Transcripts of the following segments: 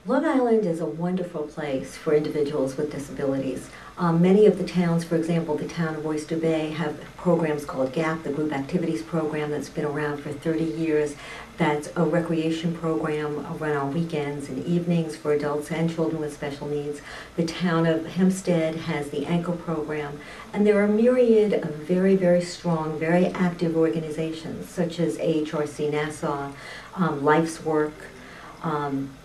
Long Island is a wonderful place for individuals with disabilities. Many of the towns, for example, the town of Oyster Bay, have programs called GAP, the Group Activities Program, that's been around for 30 years. That's a recreation program run on weekends and evenings for adults and children with special needs. The town of Hempstead has the Anchor program, and there are a myriad of very, very strong, very active organizations such as AHRC Nassau, Life's Work,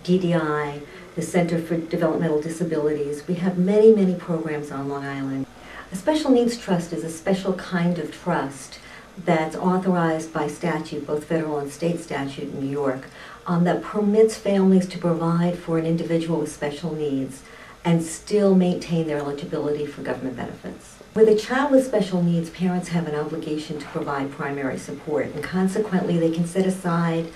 DDI, the Center for Developmental Disabilities. We have many, many programs on Long Island. A special needs trust is a special kind of trust that's authorized by statute, both federal and state statute in New York, that permits families to provide for an individual with special needs and still maintain their eligibility for government benefits. With a child with special needs, parents have an obligation to provide primary support, and consequently they can set aside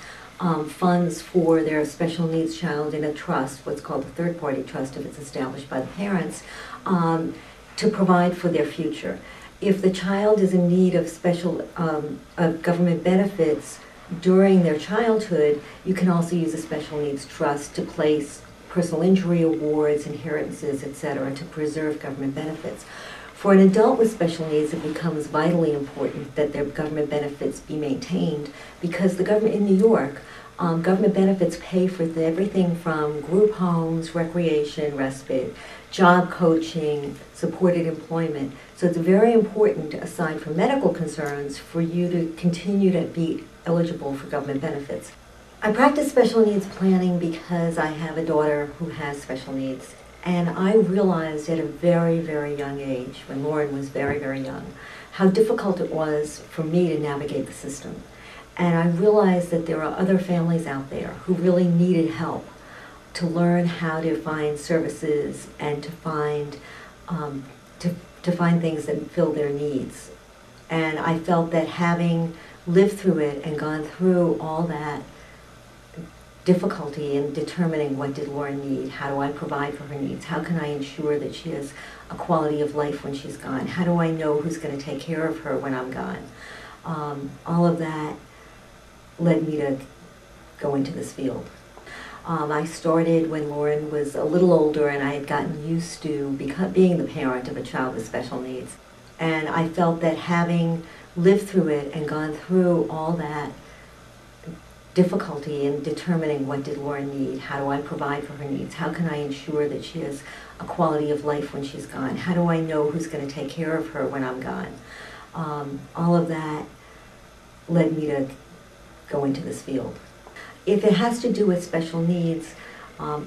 funds for their special needs child in a trust, what's called a third-party trust if it's established by the parents, to provide for their future. If the child is in need of special government benefits during their childhood, you can also use a special needs trust to place personal injury awards, inheritances, etc., to preserve government benefits. For an adult with special needs, it becomes vitally important that their government benefits be maintained, because the government in New York, government benefits pay for everything from group homes, recreation, respite, job coaching, supported employment. So it's very important, aside from medical concerns, for you to continue to be eligible for government benefits. I practice special needs planning because I have a daughter who has special needs. And I realized at a very, very young age, when Lauren was very, very young, how difficult it was for me to navigate the system. And I realized that there are other families out there who really needed help to learn how to find services and to find things that fill their needs. And I felt that having lived through it and gone through all that difficulty in determining what did Lauren need, how do I provide for her needs, how can I ensure that she has a quality of life when she's gone, how do I know who's going to take care of her when I'm gone. All of that led me to go into this field. I started when Lauren was a little older and I had gotten used to being the parent of a child with special needs. And I felt that having lived through it and gone through all that difficulty in determining what did Lauren need, how do I provide for her needs, how can I ensure that she has a quality of life when she's gone, how do I know who's going to take care of her when I'm gone. All of that led me to go into this field. If it has to do with special needs,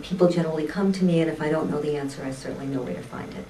people generally come to me, and if I don't know the answer, I certainly know where to find it.